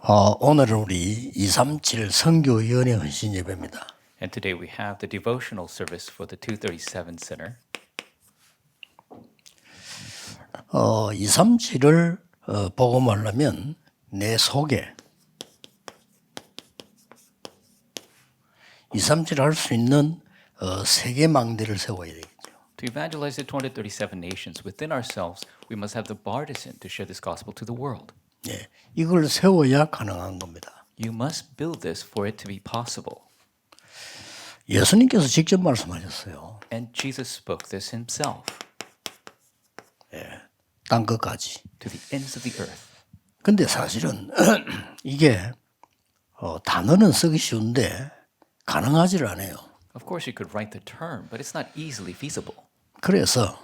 오늘은 우리 237 선교위원회 헌신 예배입니다. And today we have the devotional service for the 237 Center. 237을 복음하려면 내 속에 237을 할 수 있는 세계망대를 세워야 되겠죠. To evangelize the 237 nations within ourselves, we must have the partisan to share this gospel to the world. 예, 이걸 세워야 가능한 겁니다. You must build this for it to be possible. 예수님께서 직접 말씀하셨어요. And Jesus spoke this himself. 땅 끝까지. To the ends of the earth. 근데 사실은 이게 단어는 쓰기 쉬운데 가능하지를 않아요. Of course you could write the term, but it's not easily feasible. 그래서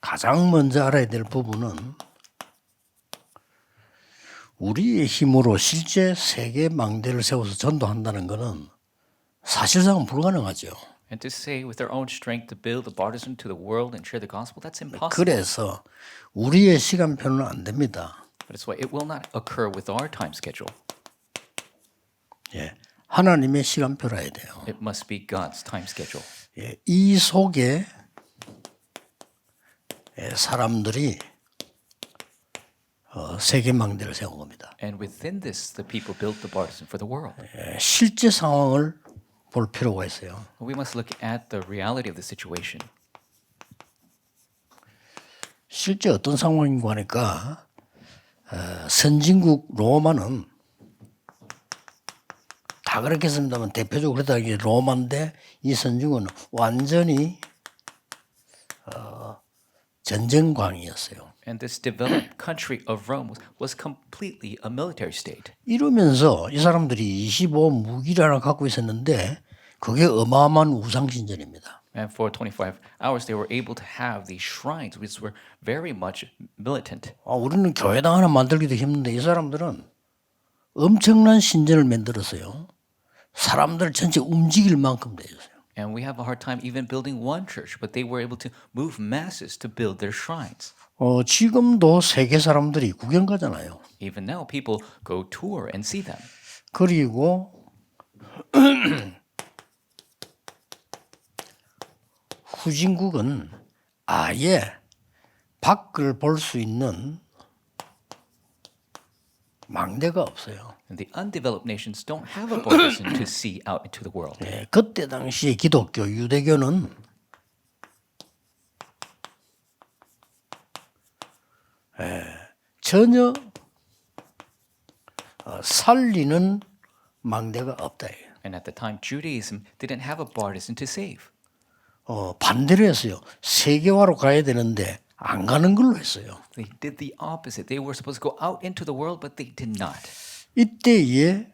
가장 먼저 알아야 될 부분은 우리의 힘으로 실제 세계 망대를 세워서 전도한다는 것은 사실상은 불가능하죠. And to say with their own strength to build the partisan to the world and share the gospel, that's impossible. 그래서 우리의 시간표는 안 됩니다. But it's why it will not occur with our time schedule. 예, 하나님의 시간표라 해야 돼요. It must be God's time schedule. 예, 이 속에 사람들이 세계 망대를 세운 겁니다. And within this, the people built the partisan for the world. 실제 상황을 볼 필요가 있어요. We must look at the reality of the situation. 실제 어떤 상황인가 하니까 선진국 로마는 다 그렇겠습니다만 대표적으로 그러다 이게 로마인데 이 선진국은 완전히 전쟁광이었어요. And this developed country of Rome was completely a military state. 이러면서 이 사람들이 25 무기를 하나 갖고 있었는데 그게 어마어마한 우상신전입니다. And for 25 hours, they were able to have these shrines, which were very much militant. 우리는 교회당 하나 만들기도 힘든데 이 사람들은 엄청난 신전을 만들었어요. 사람들 전체 움직일 만큼 되었어요. And we have a hard time even building one church, but they were able to move masses to build their shrines. 지금도 세계 사람들이 구경 가잖아요. Even now, people go tour and see them. 그리고 후진국은 아예 밖을 볼 수 있는 망대가 없어요. And the undeveloped nations don't have a partisan to see out into the world. 네, 그때 당시에 기독교, 유대교는 전혀 살리는 망대가 없다. And at the time, Judaism didn't have a partisan to save. 반대로 했어요. 세계화로 가야 되는데 안 가는 걸로 했어요. They did the opposite. They were supposed to go out into the world, but they did not. 이때에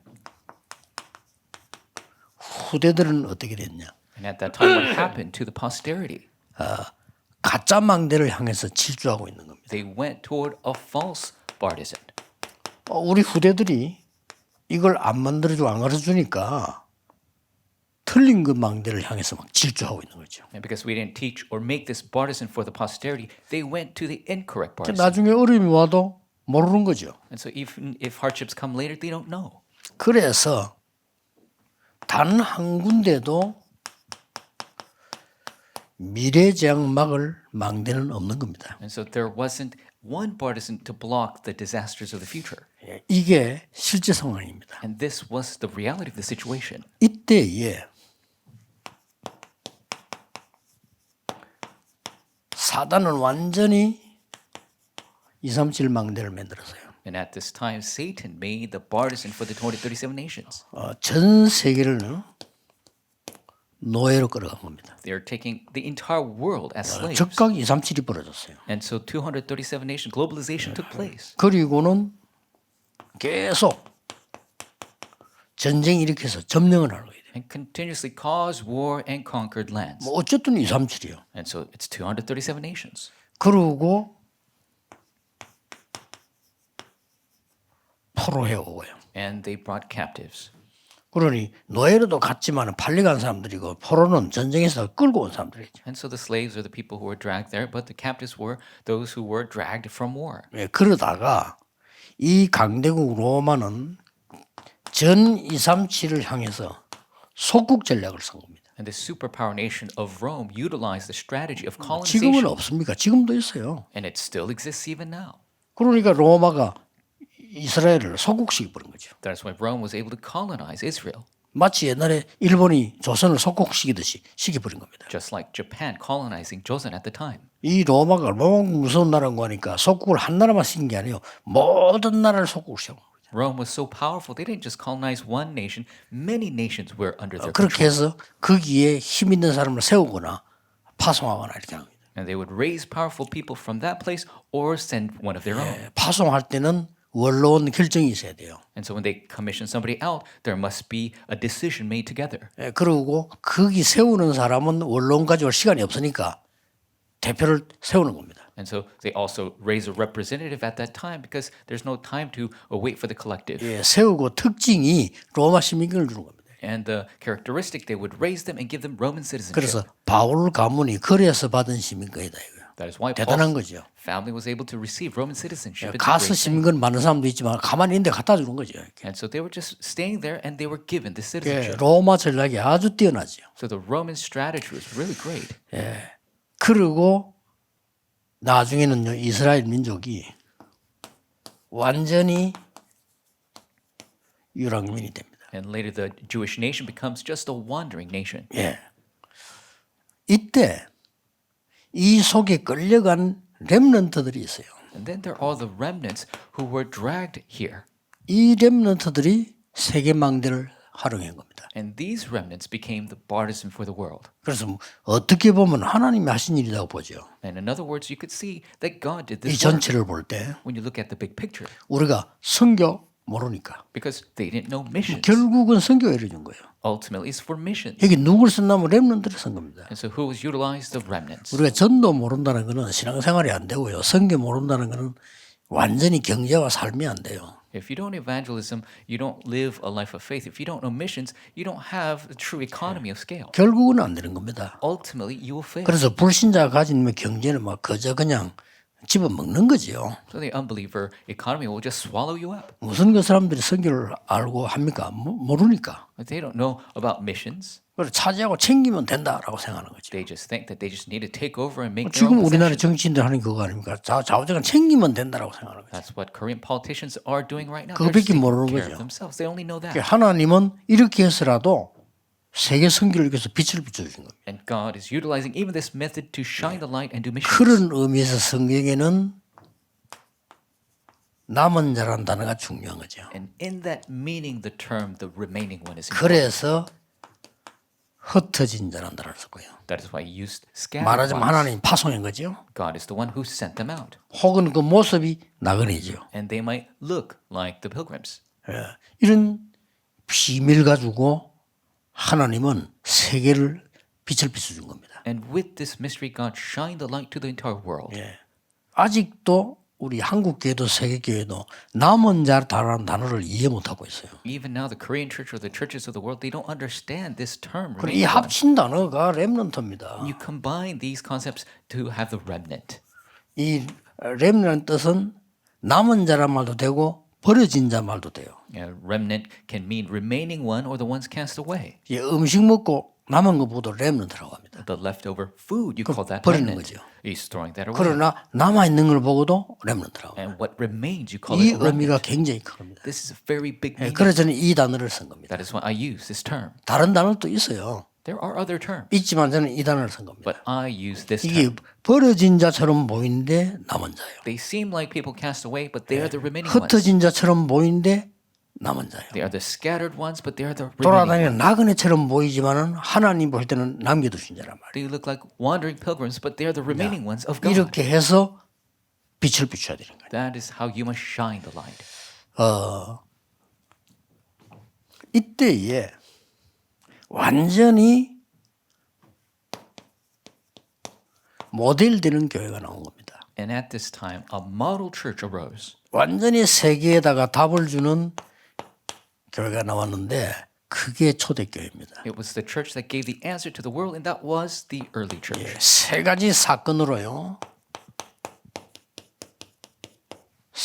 후대들은 어떻게 됐냐? And at that time, what happened to the posterity? 가짜 망대를 향해서 질주하고 있는 겁니다. They went toward a false partisan. 우리 후대들이 이걸 안 만들어주고 안 가르쳐주니까 틀린 그 망대를 향해서 막 질주하고 있는 거죠. And because we didn't teach or make this partisan for the posterity, they went to the incorrect partisan. 나중에 어려움이 와도 모르는 거죠. And so even if hardships come later, they don't know. 그래서 단 한 군데도 미래재앙 막을 망대는 없는 겁니다. And so there wasn't one partisan to block the disasters of the future. 이게 실제 상황입니다. And this was the reality of the situation. 이때에 사단은 완전히 237 망대를 만들었어요. And at this time, Satan made the partisan for the 237 nations. 전 세계를 노예로 끌어간 겁니다. They are taking the entire world as slaves. 즉각 237이 벌어졌어요. And so 237 nation globalization took place. 그리고는 계속 전쟁 일으켜서 점령을 하는 거예요. And continuously caused war and conquered lands. 어쨌든 237이요. And so it's 237 nations. 그리고 포로해 오고요. And they brought captives. 그러니 노예로도 갔지만 팔려간 사람들이고 포로는 전쟁에서 끌고 온 사람들이죠. And so the slaves are the people who were dragged there, but the captives were those who were dragged from war. 그러다가 이 강대국 로마는 전 237을 향해서 속국 전략을 쓴 겁니다. And the superpower nation of Rome utilized the strategy of 지금은 colonization. 없습니까? 지금도 있어요. And it still exists even now. 그러니까 로마가 이스라엘을 속국시켜 버린 거죠. That's why Rome was able to colonize Israel. 마치 옛날에 일본이 조선을 속국시키듯이 시켜버린 겁니다. Just like Japan colonizing Joseon at the time. 이 로마가 얼마나 무서운 나라인 거니까 속국을 한 나라만 시킨 게 아니에요. 모든 나라를 속국을 시킨 거죠. Rome was so powerful, they didn't just colonize one nation. Many nations were under their 그렇게 control. 해서 거기에 힘 있는 사람을 세우거나 파송하거나 이렇게 합니다. And they would raise powerful people from that place or send one of their own. 파송할 때는 원로원 결정이 있어야 돼요. And so when they commission somebody out, there must be a decision made together. 그리고 거기 세우는 사람은 원로원 가져올 시간이 없으니까 대표를 세우는 겁니다. And so they also raise a representative at that time because there's no time to wait for the collective. 세우고 특징이 로마 시민권을 주는 겁니다. And the characteristic, they would raise them and give them Roman citizenship. 그래서 바울 가문이 그래서 받은 시민권이다 이거예요. That is why 대단한 Paul's 거죠. family was able to receive Roman citizenship. It's a 가서 great thing. 시민권 많은 사람도 있지만 가만히 있는데 갖다 주는 거죠. 이렇게. And so they were just staying there and they were given the citizenship. 로마 전략이 아주 뛰어나죠. So the Roman strategy was really great. 그리고 나중에는요 이스라엘 민족이 완전히 유랑민이 됩니다. And later the Jewish nation becomes just a wandering nation. 이때 이 속에 끌려간 렘넌트들이 있어요. And then there are the remnants who were dragged here. 이 렘넌트들이 세계망대를 활용한 겁니다. And these remnants became the partisan for the world. 그래서 어떻게 보면 하나님이 하신 일이라고 보죠. And in other words, you could see that God did 이 this work 전체를 볼 때 when you look at the big picture. 우리가 선교 모르니까 Because they didn't know missions. 결국은 선교에 이르는 거예요. Ultimately, it's for missions. 여기 누굴 썼냐면 렘넌트를 쓴 겁니다. And so who was utilized? The remnants. 우리가 전도 모른다는 것은 신앙생활이 안 되고요. 선교 모른다는 것은 완전히 경제와 삶이 안 돼요. If you don't evangelism, you don't live a life of faith. If you don't know missions, you don't have a true economy of scale. 결국은 안 되는 겁니다. Ultimately, you will fail. 그래서 불신자가 가진 경제는 막 그저 그냥 집어먹는 거지요. So the unbeliever economy will just swallow you up. 무슨 그 사람들이 선교를 알고 합니까? 모르니까. They don't know about missions. 그래서 차지하고 챙기면 된다라고 생각하는 거죠. They just think that they just need to take over and make their 지금 own 우리나라 possession. 정치인들 하는 그거 아닙니까? 좌우지간 챙기면 된다라고 생각하는 거죠. That's what Korean politicians are doing right now. 그거밖에 They're just 모르는 taking care 거죠. of themselves. They only know that. 하나님은 이렇게 해서라도 세계 선교를 위해서 빛을 비춰주신 겁니다. And God is utilizing even this method to shine the light and do missions. 그런 의미에서 성경에는 남은 자라는 단어가 중요한 거죠. And in that meaning, the term "the remaining one" is important. 그래서 흩어진 자라는 단어를 썼고요. That is why he used scattered 말하자면 ones. 하나님 파송한 거죠. God is the one who sent them out. 혹은 그 모습이 나그네죠. And they might look like the pilgrims. 이런 비밀 가지고 하나님은 세계를 빛을 비춰준 겁니다. And with this mystery, God shined the light to the entire world. 아직도 우리 한국 교회도 세계 교회도 남은 자라는 단어를 이해 못하고 있어요. Even now, the Korean church or the churches of the world, they don't understand this term. 이 remaining one. 합친 단어가 렘넌트입니다. You combine these concepts to have the remnant. 이 렘넌트 뜻은 남은 자란 말도 되고 버려진 자 말도 돼요. Remnant can mean remaining one or the ones cast away. 음식 먹고 남은 것보다 렘넌트라고 합니다. The leftover food, you call that 버리는 remnant. 거죠. He's throwing that away. 그러나 남아 있는 걸 보고도 렘넌트라고. And what remains, you call 이 it remnant. 의미가 굉장히 큽니다. This is a very big meaning. 그래서 저는 이 단어를 쓴 겁니다. That is why I use this term. 다른 단어도 있어요. There are other terms, 있지만 저는 이 단어를 쓴 겁니다. but I use this 이게 term. 버려진 자처럼 보이는데 남은 자예요. They seem like people cast away, but they are the remaining ones. 흩어진 자처럼 보이는데 남은 자예요. They are the scattered ones, but they are the remaining 돌아다니는 ones. 나그네처럼 보이지만은 하나님 볼 때는 남겨두신 자란 말이에요. They look like wandering pilgrims, but they are the remaining ones of God. 이렇게 해서 빛을 비춰야 되는 거예요. That is how you must shine the light. 이때에 완전히 모델되는 교회가 나온 겁니다. And at this time, a model church arose. 완전히 세계에다가 답을 주는 교회가 나왔는데 그게 초대교회입니다. It was the church that gave the answer to the world, and that was the early church. 세 가지 사건으로요.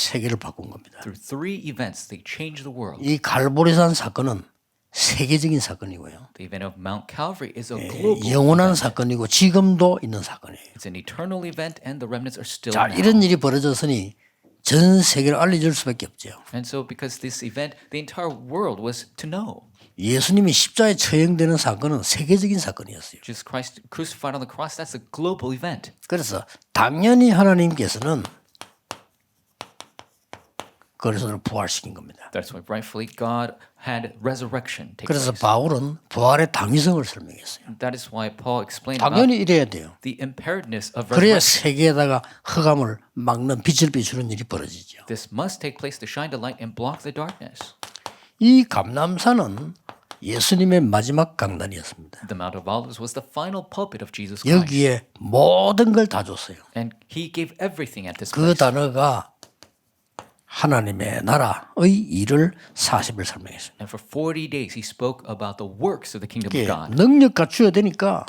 세계를 바꾼 겁니다. Through three events, they changed the world. 이 갈보리산 사건은 세계적인 사건이고요. The event of Mount Calvary is a global 영원한 event. 사건이고 지금도 있는 사건이에요. It's an eternal event, and the remnants are still 자, now. 이런 일이 벌어졌으니 전 세계로 알려줄 수밖에 없죠. And so, because this event, the entire world was to know. 예수님이 십자가에 처형되는 사건은 세계적인 사건이었어요. Jesus Christ crucified on the cross, that's a global event. 그래서 당연히 하나님께서는 그리스도를 부활시킨 겁니다. That's why rightfully God had resurrection take 그래서 place. 바울은 부활의 당위성을 설명했어요. That is why Paul explained about 당연히 이래야 돼요. the imperativeness of 그래야 resurrection. 세계에다가 흑암을 막는 빛을 비추는 일이 벌어지죠. This must take place to shine the light and block the darkness. 이 감람산은 예수님의 마지막 강단이었습니다. The Mount of Olives was the final pulpit of Jesus Christ. 여기에 모든 걸 다 줬어요. And he gave everything at this 그 place. 단어가 하나님의 나라의 일을 40일 설명했어요. And for 40 days he spoke about the works of the kingdom of God. 능력 갖추어야 되니까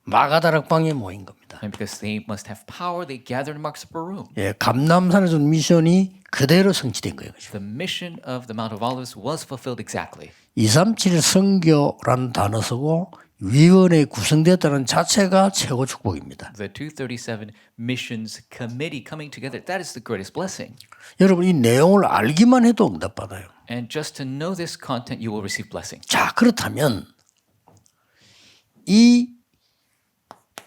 마가다락방에 모인 겁니다. And because they must have power, they gathered in Mark's upper room. 감람산에 준 미션이 그대로 성취된 거예요. The mission of the Mount of Olives was fulfilled exactly. 237 선교라는 단어 쓰고 위원회 구성되었다는 자체가 최고 축복입니다. The 237 Missions Committee coming together, that is the greatest blessing. 여러분 이 내용을 알기만 해도 응답받아요. And just to know this content, you will receive blessing. 자, 그렇다면 이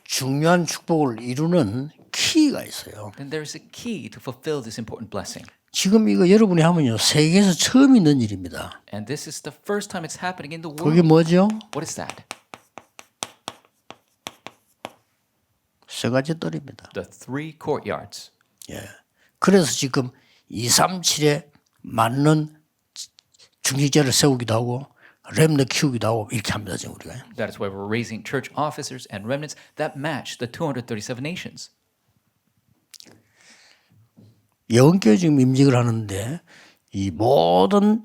중요한 축복을 이루는 키가 있어요. And there is a key to fulfill this important blessing. 지금 이거 여러분이 하면요 세계에서 처음 있는 일입니다. And this is the first time it's happening in the world. 그게 뭐죠? What is that? 세 가지 뜰입니다. The three courtyards. 그래서 지금 237에 맞는 중직자를 세우기도 하고 렘너 키우기도 하고 이렇게 합니다. 지금 우리가. That is why we're raising church officers and remnants that match the 237 nations. 예언교회 지금 임직을 하는데 이 모든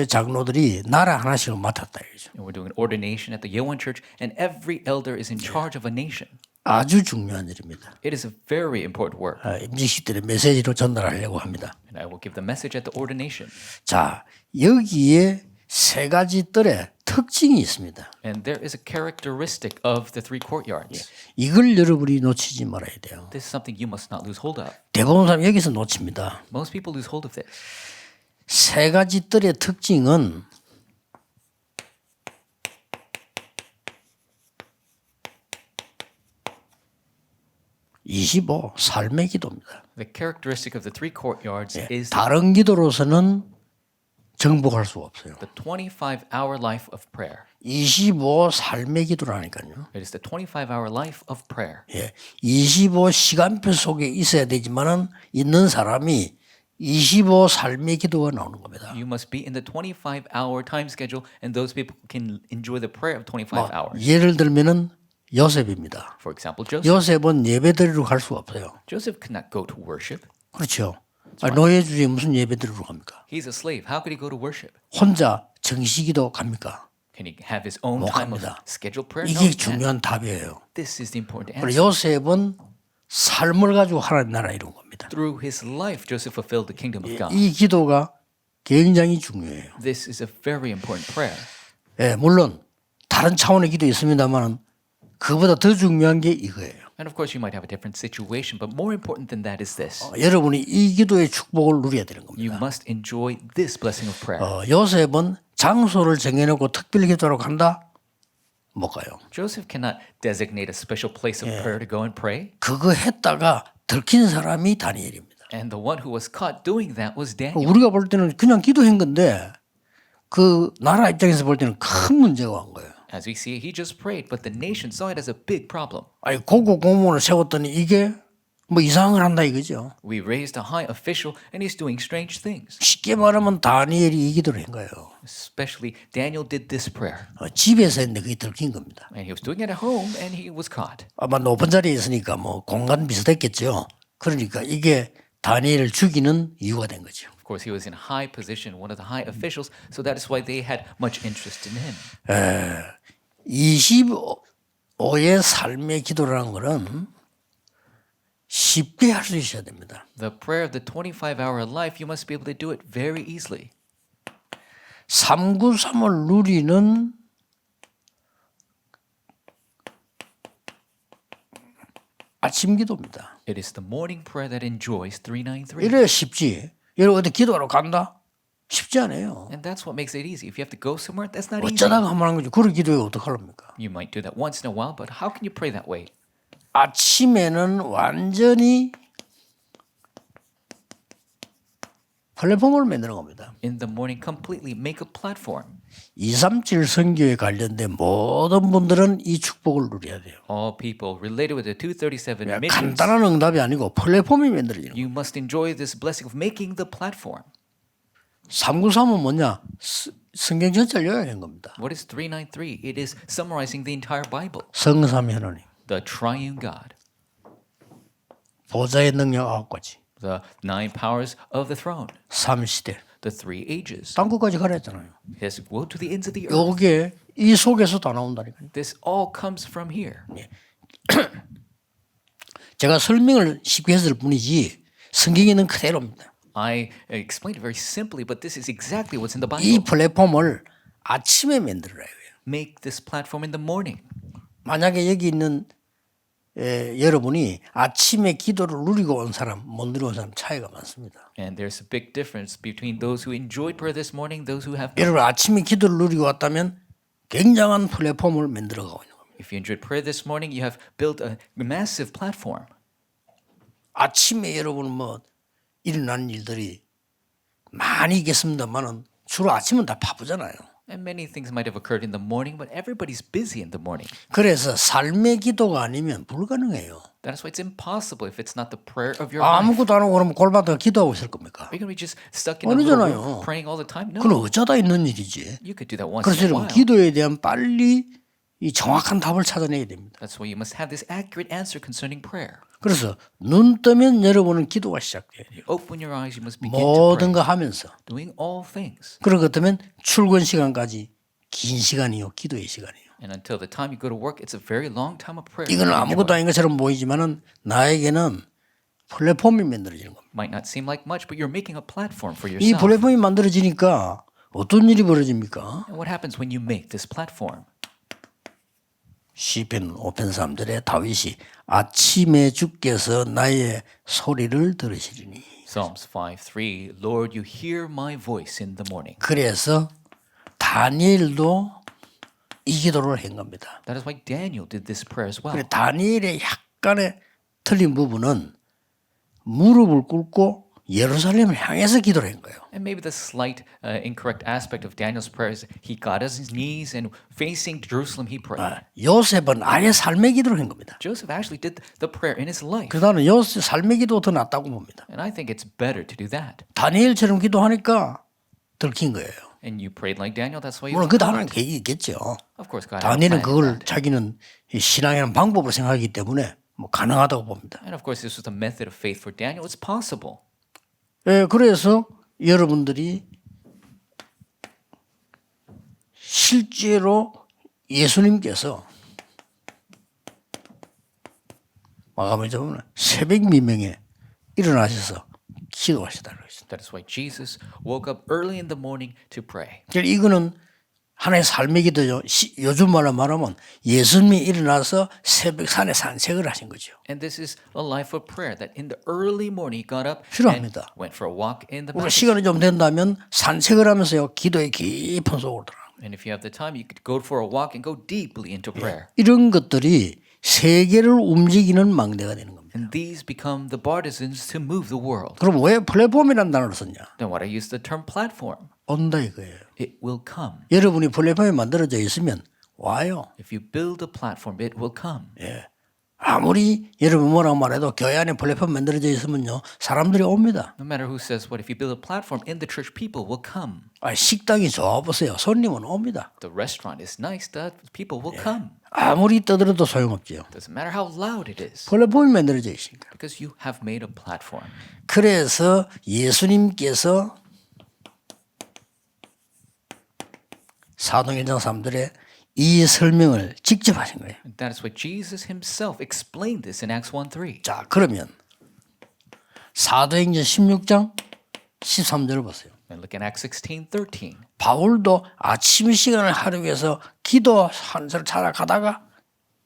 장로들이 나라 하나씩을 맡았다 이거죠. And we're doing an ordination at the Yeowon Church, and every elder is in charge of a nation. 아주 중요한 일입니다. It is a very important work. 임직식 때의 메시지로 전달하려고 합니다. And I will give the message at the ordination. 자, 여기에 세 가지 뜰의 특징이 있습니다. And there is a characteristic of the three courtyards. 이걸 여러분이 놓치지 말아야 돼요. This is something you must not lose hold of. 대부분 사람 여기서 놓칩니다. Most people lose hold of this. 세 가지 뜰의 특징은 삶의 기도입니다. The characteristic of the three courtyards is 다른 기도로서는 정복할 수가 없어요. the 25-hour life of prayer. 삶의 기도라니까요. It is the 25-hour life of prayer. 25시간표 속에 있어야 되지만은 있는 사람이 삶의 기도가 나오는 겁니다. You must be in the 25-hour time schedule, and those people can enjoy the prayer of 25 hours. 예를 들면은 요셉입니다. For example, Joseph. 요셉은 예배드리러 갈 수가 없어요. Joseph could not go to worship. 그렇죠. 노예 주제에 무슨 예배드리러 갑니까? He's a slave. How could he go to worship? 혼자 정시기도 갑니까? Can he have his own 못 time of 갑니다. scheduled prayer? No, 이게 he can't. 중요한 답이에요. This is the important 그리고 answer. 요셉은 삶을 가지고 하나님 나라 이룬 겁니다. Through his life, Joseph fulfilled the kingdom of God. 이 기도가 굉장히 중요해요. This is a very important prayer. 물론 다른 차원의 기도 있습니다만 그보다 더 중요한 게 이거예요. And of course, you might have a different situation, but more important than that is this. 여러분이 이 기도의 축복을 누려야 되는 You 겁니다. must enjoy this blessing of prayer. 요셉은 장소를 정해놓고 특별 기도로 간다? 못 가요. Joseph cannot designate a special place of prayer to go and pray. 그거 했다가 들킨 사람이 다니엘입니다. And the one who was caught doing that was Daniel. 우리가 볼 때는 그냥 기도한 건데 그 나라 입장에서 볼 때는 큰 문제가 온 거예요. As we see, he just prayed, but the nation saw it as a big problem. 아니 고급 공무원을 세웠더니 이게 뭐 이상한 걸 한다 이거죠. We raised a high official, and he's doing strange things. 쉽게 말하면 다니엘이 이 기도를 한 거예요. Especially Daniel did this prayer. 집에서 했는데 그게 들킨 겁니다. And he was doing it at home, and he was caught. 아마 높은 자리에 있으니까 뭐 공간 비슷했겠죠. 그러니까 이게 다니엘을 죽이는 이유가 된 거죠. Of course, he was in a high position, one of the high officials, so that is why they had much interest in him. 25의 삶의 기도라는 것은 쉽게 할 수 있어야 됩니다. The prayer of the 25-hour life, you must be able to do it very easily. 393을 누리는 아침 기도입니다. It is the morning prayer that enjoys 393. 이래야 쉽지. 여러분 어디 기도하러 간다? 쉽지 않아요. And that's what makes it easy. If you have to go somewhere, that's not easy. 어쩌다가 한번 하는 거지. 그런 기도에 어떡하랍니까? You might do that once in a while, but how can you pray that way? 아침에는 완전히 플랫폼을 만드는 겁니다. In the morning, completely make a platform. 237 선교에 관련된 모든 분들은 이 축복을 누려야 돼요. All people related with the 237 missions, 간단한 응답이 아니고 플랫폼이 만들어지는 거예요. you must enjoy this blessing of making the platform. 393은 뭐냐? 성경 전체를 요약한 겁니다. What is 393? It is summarizing the entire Bible. 성삼위 하나님, The triune God, 보좌의 능력 9가지, the 9 powers of the throne, 삼시대, the 3 ages. 땅끝까지 가라 했잖아요. Yes, go to the ends of the earth. 요게 이 속에서 다 나온다니까요. This all comes from here. 제가 설명을 쉽게 했을 뿐이지 성경에 있는 그대로입니다. I explained it very simply, but this is exactly what's in the 이 Bible. 플랫폼을 아침에 만들어야 해요. Make this platform in the morning. 만약에 여기 있는 여러분이 아침에 기도를 누리고 온 사람, 못 누리고 온 사람 차이가 많습니다. And there's a big difference between those who enjoyed prayer this morning, those who have not. 여러분 아침에 기도를 누리고 왔다면 굉장한 플랫폼을 만들어가고 있는 겁니다. If you enjoyed prayer this morning, you have built a massive platform. 아침에 여러분 뭐 일어난 일들이 많이 있겠습니다만은 주로 아침은 다 바쁘잖아요. And many things might have occurred in the morning, but everybody's busy in the morning. 그래서 삶의 기도가 아니면 불가능해요. That's why it's impossible if it's not the prayer of your life. 아무것도 안 하고 그러면 골반다가 기도하고 있을 겁니까? Are you going to be just stuck in a little room 아니잖아요. praying all the time? No. 그건 어쩌다 있는 일이지. You could do that once 그래서 in a 여러분 while. 기도에 대한 빨리 이 정확한 답을 찾아내야 됩니다. That's why you must have this accurate answer concerning prayer. 그래서 눈 뜨면 여러분은 기도가 시작돼요. You open your eyes, you must begin to 모든 pray, 거 하면서. doing all things. 그렇다면 출근 시간까지 긴 시간이요. 기도의 시간이에요. And until the time you go to work, it's a very long time of prayer. 이거는 아무것도 아닌 것처럼 보이지만은 나에게는 플랫폼이 만들어지는 겁니다. Might not seem like much, but you're making a platform for 이 yourself. 플랫폼이 만들어지니까 어떤 일이 벌어집니까? And what happens when you make this platform? 시편 5편 3절에 다윗이 아침에 주께서 나의 소리를 들으시리니. Psalms 5:3, Lord, you hear my voice in the morning. 그래서 다니엘도 이 기도를 한 겁니다. That is why Daniel did this prayer as well. 그래 다니엘의 약간의 틀린 부분은 무릎을 꿇고 예루살렘을 향해서 기도를 한 거예요. And maybe the slight incorrect aspect of Daniel's prayer is he got on his knees and facing Jerusalem he prayed. 요셉은 아예 삶의 기도를 한 겁니다. Joseph actually did the prayer in his life. 그다음에 요셉 삶의 기도가 더 낫다고 봅니다. And I think it's better to do that. 다니엘처럼 기도하니까 들킨 거예요. And you prayed like Daniel, that's why you 물론 그 다른 계획이 있겠죠. Of course, God had a 다니엘은 plan for 그걸 that. 자기는 이 신앙이라는 방법으로 생각하기 때문에 뭐 가능하다고 봅니다. And of course, this was the method of faith for Daniel. It's possible. 예, 그래서 여러분들이 실제로 예수님께서 마감을 보면 새벽 미명에 일어나셔서 기도하시다고 했습니다. That is why Jesus woke up early in the morning to pray. 이거는 하나의 삶의 기도죠. 요즘 말로 말하면 예수님이 일어나서 새벽 산에 산책을 하신 거죠. And this is a life of prayer that in the early morning he got up and 필요합니다. went for a walk in the 우리가 mountains. 시간이 좀 된다면 산책을 하면서요 기도의 깊은 속으로 들어가. And if you have the time, you could go for a walk and go deeply into prayer. 이런 것들이 세계를 움직이는 망대가 되는 겁니다. And these become the partisans to move the world. 그럼 왜 플랫폼이라는 단어를 썼냐? Then why do I use the term platform? 온다 이거예요. It will come. 여러분이 플랫폼이 만들어져 있으면 와요. If you build a platform, it will come. 아무리 여러분 뭐라고 말해도 교회 안에 플랫폼 만들어져 있으면요 사람들이 옵니다. No matter who says what, if you build a platform in the church, people will come. 식당이 좋아 보세요. 손님은 옵니다. The restaurant is nice, that people will come. 아무리 떠들어도 소용없죠. Doesn't matter how loud it is, 플랫폼이 만들어져 있으니까. because you have made a platform. 그래서 예수님께서 사도행전 3절에 이 설명을 직접 하신 거예요. And that is why Jesus himself explained this in Acts 1:3. 자, 그러면 사도행전 16장 13절을 보세요. And look at Acts 16:13. 바울도 아침 시간을 하기 위해서 기도 한서를 찾아가다가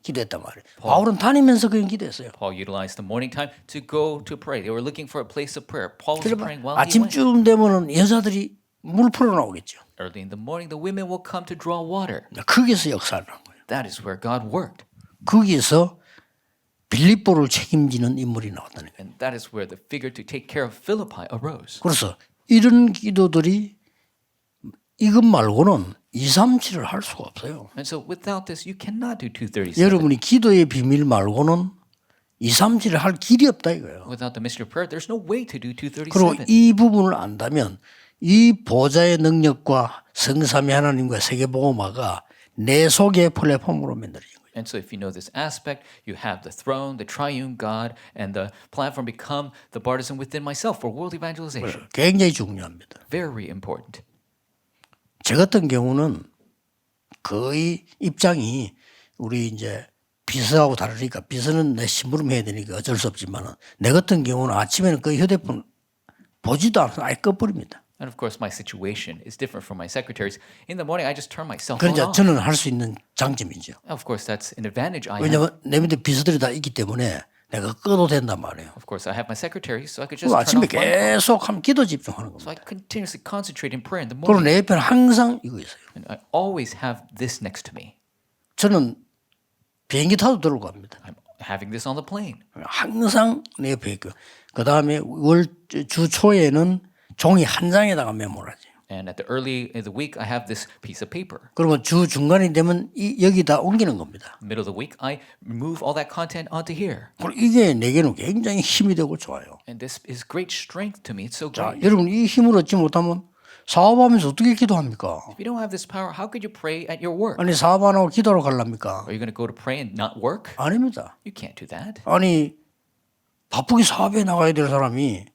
기도했단 말이에요. 바울은 다니면서 그냥 기도했어요. Paul utilized the morning time to go to pray. They were looking for a place of prayer. Paul was praying while he went. 아침쯤 되면은 여자들이 물 풀어 나오겠죠. Early in the morning, the women will come to draw water. 거기서 역사를 한 거예요. That is where God worked. 거기에서 빌립보를 책임지는 인물이 나왔다는 거예요. And that is where the figure to take care of Philippi arose. 그래서 이런 기도들이 이것 말고는 237을 할 수가 없어요. And so without this, you cannot do 237. 여러분이 기도의 비밀 말고는 237을 할 길이 없다 이거예요. Without the mystery of prayer, there's no way to do 그리고 237. 이 부분을 안다면 이 보좌의 능력과 성삼위 하나님과 세계복음화가 내 속의 플랫폼으로 만들어진 거예요. And so if you know this aspect, you have the throne, the triune God, and the platform become the partisan within myself for world evangelization. 굉장히 중요합니다. Very important. 저 같은 경우는 거의 입장이 우리 이제 비서하고 다르니까 비서는 내 심부름 해야 되니까 어쩔 수 없지만 내 같은 경우는 아침에는 거의 휴대폰 보지도 않아서 아예 꺼버립니다. And of course, my situation is different from my secretaries. In the morning, I just turn my cell phone 그러니까 off. 저는 할 수 있는 장점이죠. Of course, that's an advantage I have. 왜냐하면 내 밑에 비서들이 다 있기 때문에 내가 꺼도 된단 말이에요. Of course, I have my secretaries, so I could just 그리고 turn 아침에 off one phone. 계속 하면 기도 집중하는 So 겁니다. I continuously concentrate in prayer in the 그리고 morning. 내 옆에는 항상 이거 있어요. And I always have this next to me. 저는 비행기 타도 들고 갑니다. I'm having this on the plane. 항상 내 옆에 있고 그 다음에 주 초에는 종이 한 장에다가 메모를 하죠. And at the early in the week, I have this piece of paper. 그러면 주 중간이 되면 여기다 옮기는 겁니다. Middle of the week, I move all that content onto here. 그리고 이게 내게는 굉장히 힘이 되고 좋아요. And this is great strength to me. It's so 자, great. 여러분 이 힘을 얻지 못하면 사업하면서 어떻게 기도합니까? If you don't have this power, how could you pray at your work? 아니 사업 안 하고 기도하러 가랍니까? Are you going to go to pray and not work? 아닙니다. You can't do that. 아니 바쁘게 사업에 나가야 될 사람이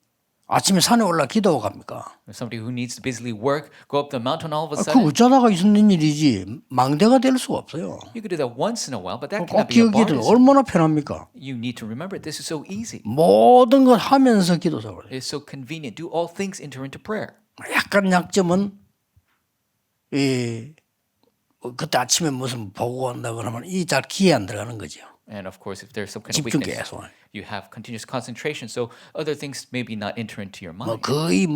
아침에 산에 올라 기도하고 갑니까? If somebody who needs to busily work, go up the mountain all of a 그 sudden, 어쩌다가 있는 일이지 망대가 될 수가 없어요. you could do that once in a while, but that 꼭 cannot be a 기억기도는 partisan. 얼마나 편합니까? You need to remember this is so easy. 모든 걸 하면서 기도하고 그래요. It's so convenient. Do all things enter into prayer. 약간 약점은 그때 아침에 무슨 보고 한다고 하면 이 잘 기에 안 들어가는 거죠. And of course, if there's some kind of 집중 weakness, 계속. you have continuous concentration. So other things maybe not enter into your 뭐 mind. 거의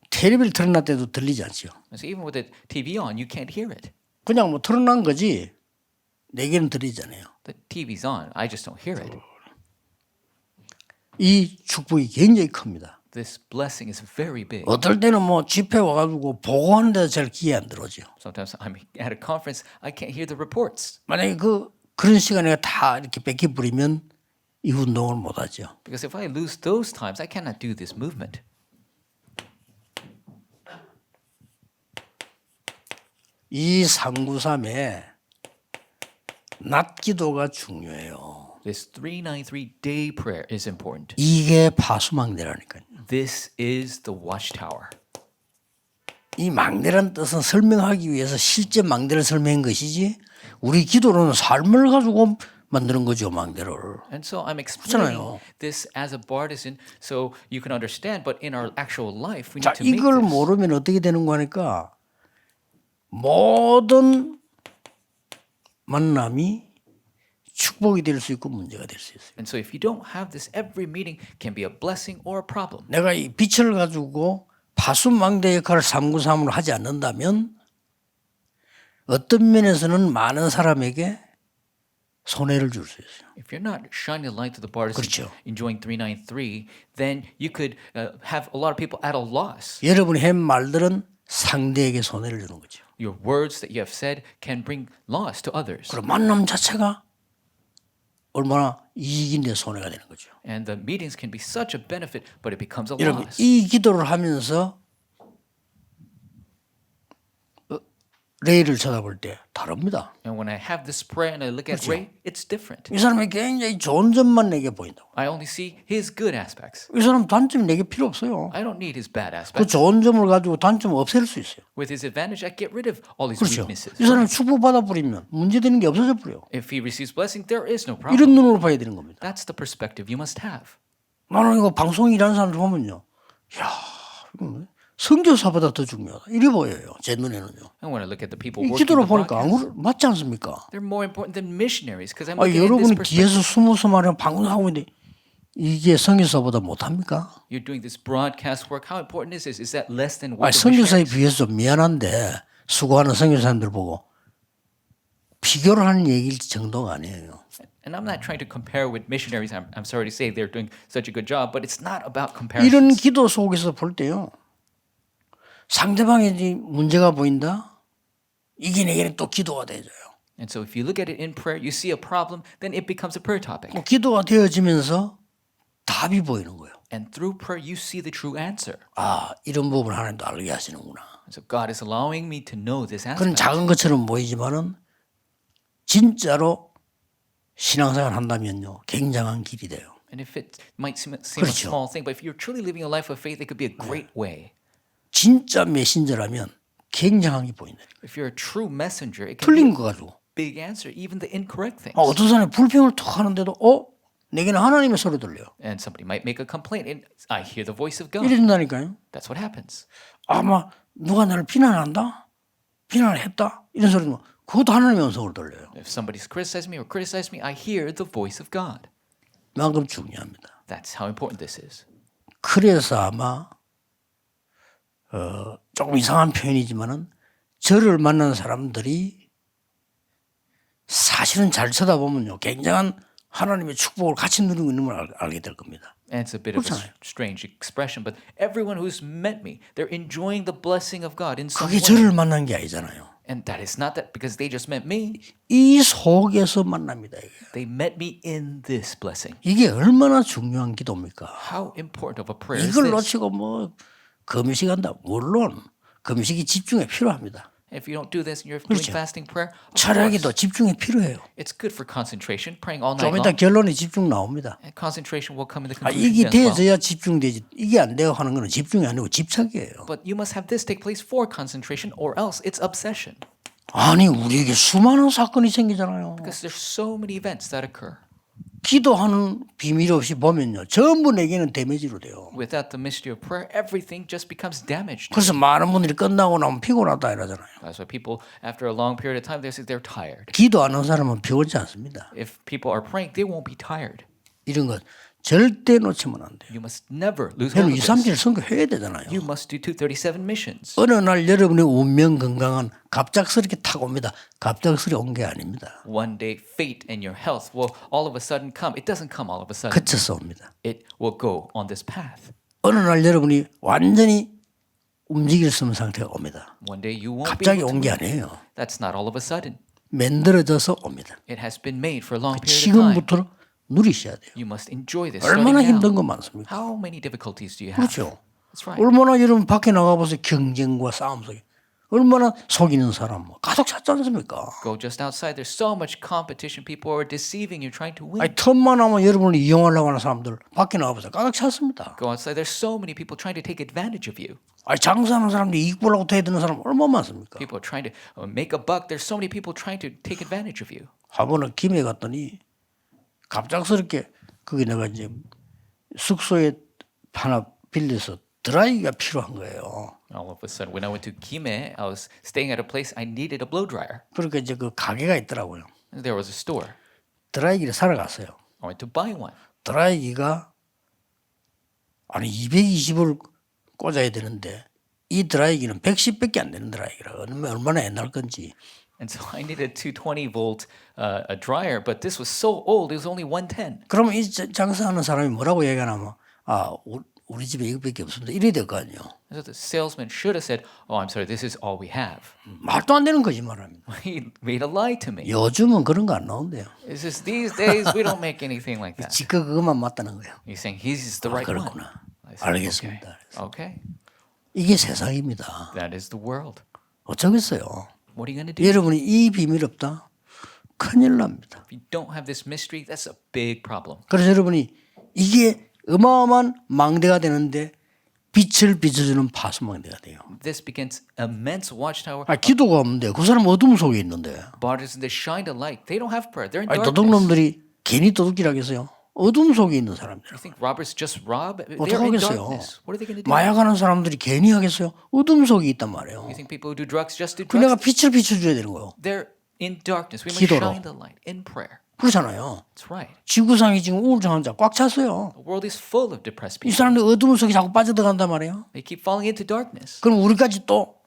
텔레비를 틀어놨 때도 들리지 않죠. And so even with the TV on, you can't hear it. 그냥 뭐 틀어놓은 거지 내게는 들리잖아요. The TV's on. I just don't hear it. 이 축복이 굉장히 큽니다. This blessing is very big. 어떨 때는 뭐 집회 와가지고 보고하는데도 잘 귀에 안 들어오죠. Sometimes I'm at a conference, I can't hear the reports 만약에 그런 시간에 다 이렇게 뺏기 부리면 이 운동을 못 하죠. because if I lose those times, I cannot do this movement. 이 393에 낮 기도가 중요해요. This 393 day prayer is important. 이게 파수망대라니까요. This is the watchtower. 이 망대란 뜻은 설명하기 위해서 실제 망대를 설명한 것이지 우리 기도로는 삶을 가지고 만드는 거죠, 망대를. And so I'm explaining 그렇잖아요. this as a partisan so you can understand, but in our actual life, we 자, need to make 이걸 this. 모르면 어떻게 되는 거니까 모든 만남이 축복이 될 수 있고 문제가 될 수 있어요. And so if you don't have this, every meeting can be a blessing or a problem. 내가 이 빛을 가지고 파수망대 역할을 393으로 하지 않는다면 어떤 면에서는 많은 사람에게 손해를 줄 수 있어요. If you're not shining a light to the partisan, 그렇죠. enjoying 393, then you could have a lot of people at a loss. 여러분이 한 말들은 상대에게 손해를 주는 거죠. Your words that you have said can bring loss to others. 그럼 만남 자체가 얼마나 이익인데 손해가 되는 거죠. And the meetings can be such a benefit, but it becomes a 여러분 loss. 이 기도를 하면서 레이를 쳐다볼 때 다릅니다. And when I have this prayer and I look at Ray, it's different. 이 사람이 굉장히 좋은 점만 내게 보인다고. I only see his good aspects. 이 사람 단점이 내게 필요 없어요. I don't need his bad 그 aspects. 좋은 점을 가지고 단점을 없앨 수 있어요. With his advantage, I get rid of all his 그렇죠. weaknesses. 이 사람이 축복받아 버리면 문제되는 게 없어져 버려요. If he receives blessing, there is no problem. 이런 눈으로 봐야 되는 겁니다. That's the perspective you must have. 나는 이거 방송 일하는 사람들 보면요. 야, 선교사보다 더 중요하다. 이래 보여요. 제 눈에는요. And when I look at the people 이 working 기도로 the 보니까 broadcast, 맞지 않습니까? they're more important than missionaries because I'm 아, looking at this 여러분이 perspective. 뒤에서 숨어서 말하면 방송하고 있는데 이게 선교사보다 못합니까? You're doing this broadcast work. How important is this? Is that less than 아, work of 선교사에 missionaries? 비해서 좀 미안한데 수고하는 선교사님들 보고 비교를 하는 얘기일 정도가 아니에요. And I'm not trying to compare with missionaries. I'm sorry to say they're doing such a good job, but it's not about 이런 comparisons. 기도 속에서 볼 때요. 상대방의 문제가 보인다? 이게 내게는 또 기도가 되어져요. And so if you look at it in prayer, you see a problem, then it becomes a prayer topic. 기도가 되어지면서 답이 보이는 거예요. And through prayer, you see the true answer. 아, 이런 부분을 하나님도 알게 하시는구나. So God is allowing me to know this 그런 aspect. 작은 것처럼 보이지만은 진짜로 신앙생활 한다면요. 굉장한 길이 돼요. And if it might seem a 그렇죠. small thing, but if you're truly living a life of faith, it could be a great way. 진짜 메신저라면 굉장한 게 보인다. If you're a true messenger, it can 틀린 be 거 가지고. a big answer, even the incorrect things. 어떤 사람이 불평을 톡 하는데도 내게는 하나님의 소리 들려요. And somebody might make a complaint, and I hear the voice of God. 이런다니까요. That's what happens. 아마 누가 나를 비난한다? 비난을 했다? 이런 소리는 그것도 하나님의 음성을 들려요. If somebody's criticizing me or criticized me, I hear the voice of God. 만큼 중요합니다. That's how important this is. 그래서 아마 조금 이상한 표현이지만은 저를 만나는 사람들이 사실은 잘 쳐다보면요. 굉장한 하나님의 축복을 같이 누리고 있는 걸 알게 될 겁니다. And it's a bit of a 그렇잖아요. strange expression, but everyone who's met me, they're enjoying the blessing of God in some 그게 way. 저를 만난 게 아니잖아요. And that is not that because they just met me. 이 속에서 만납니다. 이게. They met me in this blessing. 이게 얼마나 중요한 기도입니까? How important of a prayer is 이걸 this? 놓치고 금식한다. 물론 금식이 집중에 필요합니다. If you don't do this and you're doing 그렇죠. fasting prayer, of 철학이도 course, 집중에 필요해요. it's good for concentration, praying all night 좀 이따 long. 결론이 집중 나옵니다. And concentration will come in the 아, conclusion 이게 as well. 돼야 집중되지. 이게 안 되고 하는 거는 집중이 아니고 집착이에요. But you must have this take place for concentration, or else it's obsession. 아니 우리에게 수많은 사건이 생기잖아요. Because there's so many events that occur. 기도하는 비밀 없이 보면요. 전부 내게는 데미지로 돼요. Without the mystery of prayer, everything just becomes damaged. 그래서 많은 분들이 끝나고 나면 피곤하다 이러잖아요. That's why people, after a long period of time, they say they're tired. 기도하는 사람은 피곤치 않습니다. If people are praying, they won't be tired. 이런 것 절대 놓치면 안 돼요. You must never lose 저는 hold of 237 this. 선교해야 되잖아요. You must do 237 missions. 어느 날 여러분의 운명 건강은 갑작스럽게 타고 옵니다. 갑작스레 온 게 아닙니다. One day, fate and your health will all of a sudden come. It doesn't come all of a sudden. 그쳐서 옵니다. It will go on this path. 어느 날 여러분이 완전히 움직일 수 없는 상태가 옵니다. One day you won't be 갑자기 able to 온 게 move. 아니에요. That's not all of a sudden. 만들어져서 옵니다. It has been made for a long period of time. 지금부터 누리셔야 돼요. You must enjoy this 얼마나 starting 힘든 now. 거 많습니까? How many difficulties do you have? 그렇죠. That's right. 얼마나 여러분 밖에 나가보세요. 경쟁과 싸움 속에. 얼마나 속이는 사람 가득 찼지 않습니까? Go just outside. There's so much competition. People are deceiving you, trying to win. 아니, 틈만 하면 여러분을 이용하려고 하는 사람들 밖에 나가보세요. 가득 찼습니다. Go outside. There's so many people trying to take advantage of you. 아니, 장사하는 사람들이 이익 보려고 대드는 사람 얼마나 많습니까? People are trying to make a buck. There's so many people trying to take advantage of you. 한 번은 김해 갔더니 갑작스럽게 거기 내가 이제 숙소에 하나 빌려서 드라이기가 필요한 거예요. All of a sudden, when I went to Gimhae, I was staying at a place. I needed a blow dryer. 그러니까 이제 그 가게가 있더라고요. And there was a store. 드라이기를 사러 갔어요. I went to buy one. 드라이기가 아니 220을 꽂아야 되는데 이 드라이기는 110밖에 안 되는 드라이기라. 얼마나 옛날 건지. And so I needed a 220 volt a dryer, but this was so old. It was only 110. 그러면 이 장사하는 사람이 뭐라고 얘기하냐면 우리 집에 이거밖에 없습니다. 이래야 될 거 아니에요. So the salesman should have said, "Oh, I'm sorry. This is all we have." 말도 안 되는 거짓말합니다. He made a lie to me. 요즘은 그런 거 안 나온대요. It's just these days we don't make anything like that. 지가 그것만 맞다는 거예요. He's saying he's the right one. 그렇구나. I said, 알겠습니다. Okay. 이게 세상입니다. That is the world. 어쩌겠어요. What are you going to do? 여러분이 이 비밀 없다? 큰일 납니다. If you don't have this mystery, that's a big problem. 그래서 여러분이 이게 어마어마한 망대가 되는데 빛을 비춰주는 파수망대가 돼요. This begins immense watchtower. 기도가 없는데 그 사람 어둠 속에 있는데. Bodies that shine a light. They don't have prayer. They're in 아니, darkness. 도둑놈들이 괜히 도둑질하겠어요. 어둠 속에 있는 사람들. You think robbers just rob? They're in 어떡하겠어요? darkness. What are they going to do? 마약하는 사람들이 괜히 하겠어요? 어둠 속에 있단 말이에요. You think people who do drugs just do 그 내가 drugs? 빛을 비춰줘야 되는 거예요. They're in darkness. We must 기도로. shine the light in prayer. 그렇잖아요. That's right. 지구상이 지금 우울증 환자 꽉 찼어요. The world is full of depressed 이 people. 사람들이 어둠 속에 자꾸 빠져들어간단 말이에요. They keep falling into darkness. 그럼 우리까지 또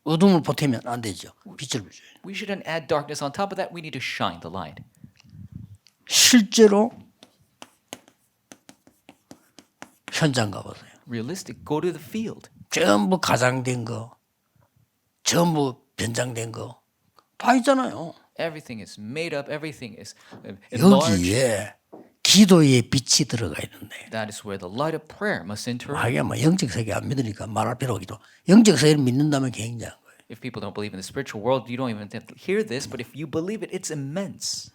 어둠을 보태면 안 되죠. 빛을 비춰요. We shouldn't add darkness on top of that. We need to shine the light. 실제로 현장 가보세요. Realistic. Go to the field. 전부 가장된 거, 전부 변장된 거 다 있잖아요. Everything is made up. Everything is enlarged. 여기에 기도의 빛이 들어가 있는데 That is where the light of prayer must enter. 하긴 뭐 영적 세계 안 믿으니까 말할 필요 없기도. 영적 세계를 믿는다면 굉장한 거예요. If people don't believe in the spiritual world, you don't even have to hear this. But if you believe it, it's immense.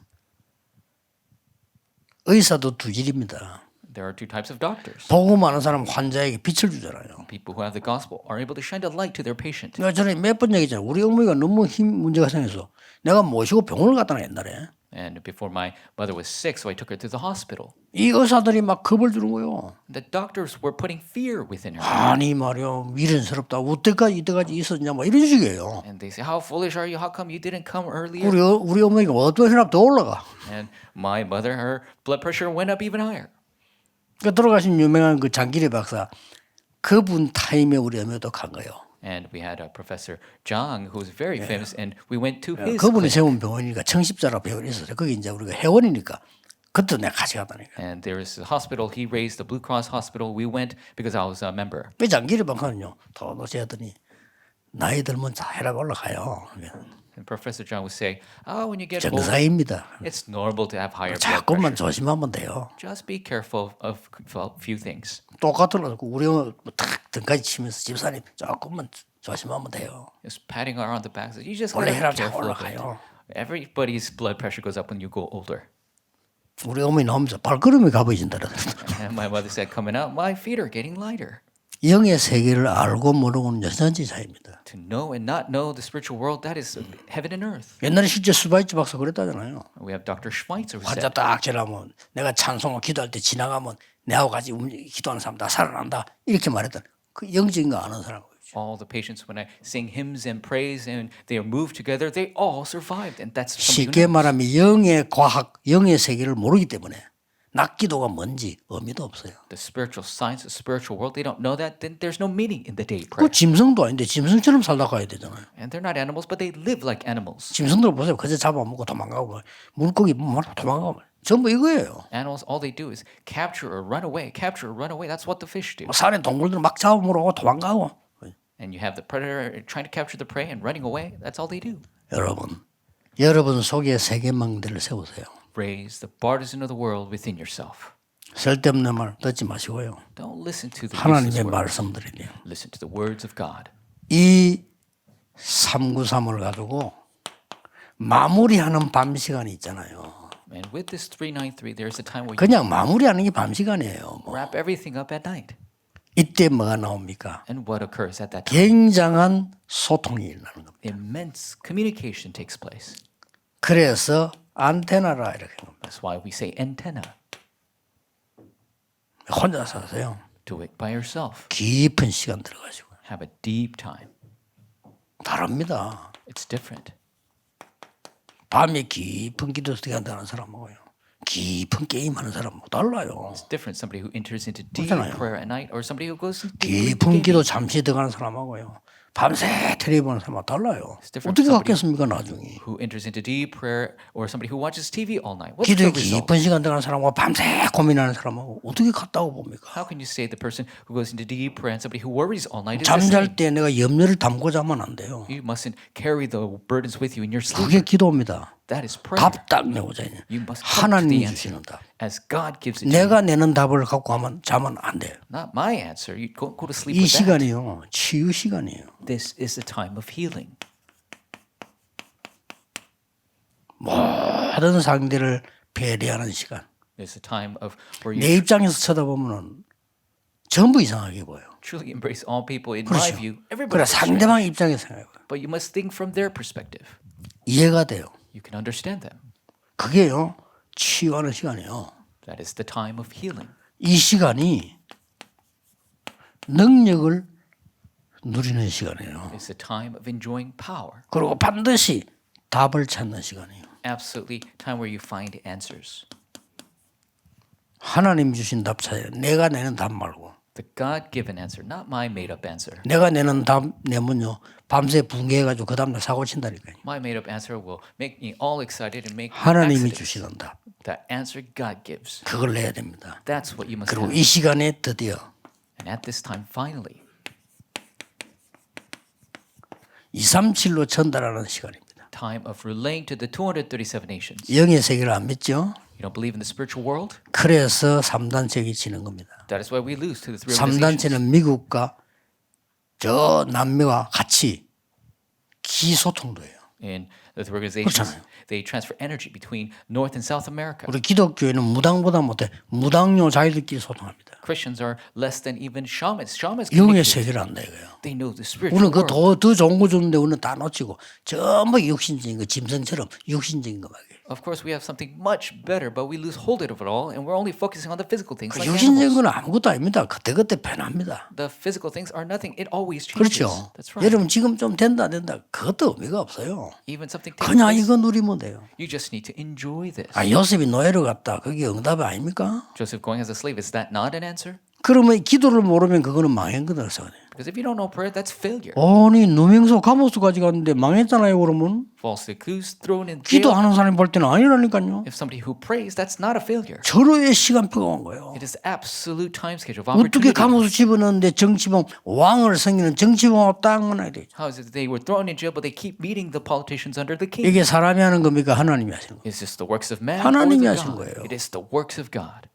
의사도 두 질입니다. There are two types of doctors. 복음 아는 사람 환자에게 빛을 주잖아요. People who have the gospel are able to shine a light to their patient. 내가 전에 몇 번 얘기했잖아요. 우리 어머니가 너무 힘 문제가 생겨서 내가 모시고 병원을 갔다 옛날에. And before my mother was sick, so I took her to the hospital. 이 의사들이 막 겁을 주는 거예요. The doctors were putting fear within her. 아니 말이야 미련스럽다. 이때까지 있었냐 뭐 이런 식이에요. And they say, how foolish are you? How come you didn't come earlier? 우리 어머니가 어떤 혈압 더 올라가. And my mother, her blood pressure went up even higher. 그 돌아가신 유명한 그 장기래 박사 그분 타임에 우리 어머니도 간 거예요. And we had a Professor Zhang who was very famous, and we went to his 그분이 clinic. 세운 병원이니까 청십자라 병원이 있었어요. 거기 이제 우리가 회원이니까 그때 내가 같이 갔다니까. And there is a hospital. He raised the Blue Cross Hospital. We went because I was a member. 그 장기래 박사는요. 도도시 하더니 나이 들면 다 혈압 올라가요. And Professor Zhang would say, "Oh, when you get old, 정상입니다. it's normal to have higher blood 자꾸만 pressure. 조심하면 돼요. Just be careful of a few things." 똑같더라고. 우리 어머니 탁 등까지 치면서 집사님 조금만 조심하면 돼요. Just patting her on the back. You just 원래 gotta be 혈압 잘 careful of it. 올라가요. Everybody's blood pressure goes up when you go older. 우리 어머니 나오면서 발걸음이 가보이신다. And my mother said, coming out, my feet are getting lighter. 영의 세계를 알고 모르고는 여전히 차이입니다. To know and not know the spiritual world, that is heaven and earth. 옛날에 실제 스바이츠 박사 그랬다잖아요. We have Dr. Schweitzer who 환자 said, 딱 지나면 내가 찬송을 기도할 때 지나가면 내하고 같이 기도하는 사람 다 살아난다. 이렇게 말했던 그 영적인 거 아는 사람. all the patients, when I sing hymns and praise and they are moved together, they all survived. And that's somebody 쉽게 who knows. 말하면 영의 과학, 영의 세계를 모르기 때문에 낮기도가 뭔지 의미도 없어요. The spiritual science, the spiritual world, they don't know that, then there's no meaning in the day 그 prayer. 짐승도 아닌데 짐승처럼 살다 가야 되잖아요. And they're not animals, but they live like animals. 짐승들 보세요. 그저 잡아먹고 도망가고 물고기 보면 도망가고 전부 이거예요. Animals, all they do is capture or run away, capture or run away. That's what the fish do. 산에 동물들 막 잡아먹으러 도망가고. And you have the predator trying to capture the prey and running away. That's all they do. 여러분 속에 세계망대를 세우세요. Raise the partisan of the world within yourself. 쓸데없는 말 듣지 마시고요. Don't listen to the useless 하나님의 words. 말씀들이네요. Listen to the words of God. 이 393을 가지고 마무리하는 밤 시간이 있잖아요. And with this 393, there's a time where you 그냥 마무리하는 게 밤 시간이에요. 뭐. wrap everything up at night. 이때 뭐가 나옵니까? And what occurs at that time? 굉장한 소통이 일어나는 겁니다. Immense communication takes place. 그래서 안테나라 이렇게 합니다. That's why we say antenna. 혼자서 하세요. Do it by yourself. 깊은 시간 들어가시고. Have a deep time. 다릅니다. It's different. 밤에 깊은 기도 시간하는 사람하고요. 깊은 게임하는 사람하고 달라요. It's different. Somebody who enters into deep 그렇잖아요. prayer at night or somebody who goes into 깊은 기도 잠시 들어가는 사람하고요. 밤새 텔레비 보는 사람하고 달라요. different. 어떻게 Somebody 갖겠습니까 나중에. who enters into deep prayer or somebody who watches TV all night. What's 기도에 the result? 깊은 시간 들어가는 사람하고 밤새 고민하는 사람하고 어떻게 같다고 봅니까? How can you say the person who goes into deep prayer and somebody who worries all night is the same? 잠잘 때 내가 염려를 담고 자면 안 돼요. You mustn't carry the burdens with you in your sleep. 그게 기도입니다. That is prayer. 답 딱 내고자. You must come to 하나님이 the answer 주시는 답. as God gives it to you. 내가 내는 답을 갖고 하면 자면 안 돼요. Not my answer. You go to sleep 이 with that. 시간이요. 치유 시간이에요. This is the time of healing. 모든 상대를 배려하는 시간. It's a time of where 내 you 입장에서 쳐다보면 전부 이상하게 보여요. truly embrace all people. In my 그렇죠. view, 그래 everybody. 상대방 입장에서 생각해요. But you must think from their perspective. 이해가 돼요. You can understand them. 그게요. 치유하는 시간이에요. That is the time of healing. 이 시간이 능력을 누리는 시간이에요. It's the time of enjoying power. 그리고 반드시 답을 찾는 시간이에요. Absolutely time where you find answers. 하나님 주신 답 찾아요. 내가 내는 답 말고. The God-given answer, not my made-up answer. 내가 내는 답 내면요. 밤새 붕괴해가지고 그 다음날 사고 친다니까요. My made-up answer will make me all excited and make me 하나님이 accidents. 주시는 답. That answer God gives. 그걸 내야 됩니다. That's what you must 그리고 have. 이 시간에 드디어 And at this time, finally, 237로 전달하는 시간입니다. time of relaying to the 237 nations. 영의 세계를 안 믿죠? You don't believe in the spiritual world? 그래서 3단체가 지는 겁니다. That is why we lose to the three organizations. 3단체는 미국과 저 남미와 같이 기소통도 해요. In the three organizations, 그렇잖아요. they transfer energy between North and South America. 우리 기독교회는 무당보다 못해 무당료 자기들끼리 소통합니다. Christians are less than even shamans. Shamans 영의 communicate. 세계를 안다 이거예요. They know the spiritual 우리는 world. 더 좋은 거 주는데 우리는 다 놓치고 전부 육신적인 거 짐승처럼 육신적인 거 말이에요. Of course, we have something much better, but we lose hold of it all, and we're only focusing on the physical things like 육신적인 animals. 건 아무것도 아닙니다. 그때그때 변합니다. The physical things are nothing. It always changes. 그렇죠. That's right. 여러분 지금 좀 된다 그것도 의미가 없어요. Even something takes 그냥 place, 이거 누리면 돼요. you just need to enjoy this. 요셉이 노예로 갔다. 그게 응답이 아닙니까? Joseph going as a slave, is that not an answer? 그러면 기도를 모르면 그거는 망한 거다. Because if you don't know prayer, that's failure. 아니 누명소 감옥수까지 갔는데 망했잖아요. 그러면 False accused, thrown in jail. 기도하는 사람이 볼 때는 아니라니까요. If somebody who prays, that's not a failure. 절호의 시간표가 온 거예요. It is absolute time schedule of 어떻게 opportunity. 감옥수 집어넣는데 정치범 왕을 섬기는 정치범하고 딱 만나야 되죠. How is it that they were thrown in jail, but they keep meeting the politicians under the king? 이게 사람이 하는 겁니까? 하나님이 하시는 거예요. Is this the works of man or 하나님이 the 하신 God? 거예요. It is the works of God.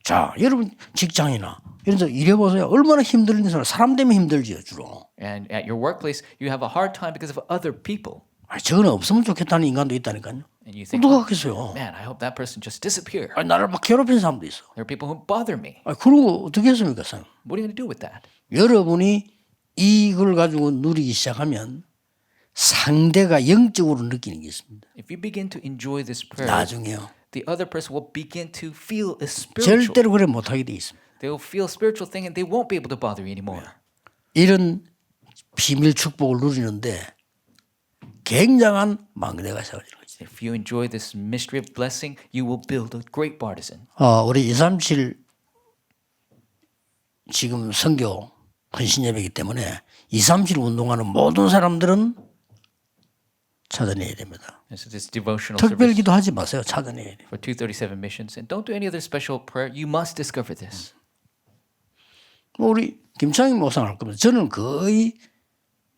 자, 여러분 직장이나 이런 데 일해보세요. 얼마나 힘든 사람 때문에 힘들지요 주로. And at your workplace, you have a hard time because of other people. 저거는 없으면 좋겠다는 인간도 있다니까요. And you think, 누가 하겠어요? man, I hope that person just disappear. 나를 막 괴롭힌 사람도 있어. There are people who bother me. 그러고 어떻게 했습니까? 사람? What are you going to do with that? 여러분이 이걸 가지고 누리기 시작하면 상대가 영적으로 느끼는 게 있습니다. If you begin to enjoy this prayer, 나중에요. the other person will begin to feel a spiritual. 절대로 그래 못하게 돼 있습니다. They will feel a spiritual thing and they won't be able to bother you anymore. 이런 비밀 축복을 누리는데 굉장한 망대가 세워지는 거죠. If you enjoy this mystery of blessing, you will build a great partisan. 우리 237 지금 선교 헌신 예배이기 때문에 237 운동하는 모든 사람들은 찾아내야 됩니다. And so this devotional 특별 service 기도하지 마세요. 찾아내야 돼요. for 237 missions, and don't do any other special prayer. You must discover this. 우리 김창희 목사님 할 겁니다. 저는 거의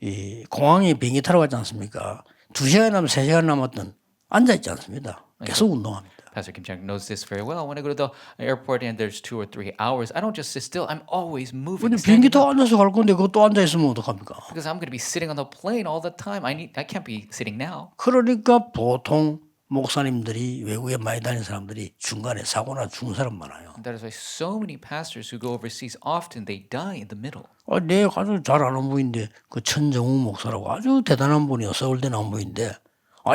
이 공항에 비행기 타러 가지 않습니까? 2시간 남았 3시간 남았던 앉아있지 않습니다. 계속 운동합니다. Pastor Kim Chang knows this very well. When I go to the airport and there's 2 or 3 hours, I don't just sit still. I'm always moving. 비행기 standing 타고 up. 앉아서 갈 건데 그것도 앉아있으면 어떡합니까? Because I'm going to be sitting on the plane all the time. I can't be sitting now. 그러니까 보통 목사님들이 외국에 많이 다니는 사람들이 중간에 사고나 죽은 사람 많아요. That is why so many pastors who go overseas often they die in the middle. 내가 아주 잘 아는 분인데 그 천정우 목사라고 아주 대단한 분이요. 서울대 나온 분인데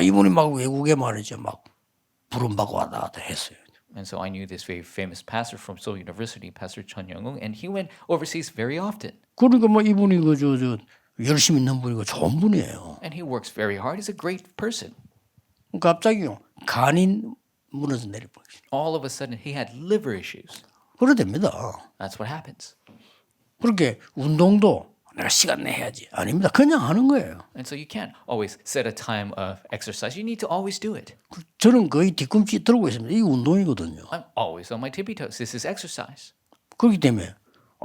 이분이 막 외국에 말이죠. 막 부름받고 왔다 갔다 했어요. And so I knew this very famous pastor from Seoul University, Pastor Chun Young-un, and he went overseas very often. 그러니까 뭐 이분이 저 열심히 있는 분이고 좋은 분이에요. And he works very hard. He's a great person. 갑자기요 간이 무너져 내려버렸어요. All of a sudden, he had liver issues. 그래 됩니다. That's what happens. 그렇게 운동도 내가 시간 내 해야지. 아닙니다. 그냥 하는 거예요. And so you can't always set a time of exercise. You need to always do it. 저는 거의 뒤꿈치 들고 있습니다. 이게 운동이거든요. I'm always on my tippy toes. This is exercise. 그렇기 때문에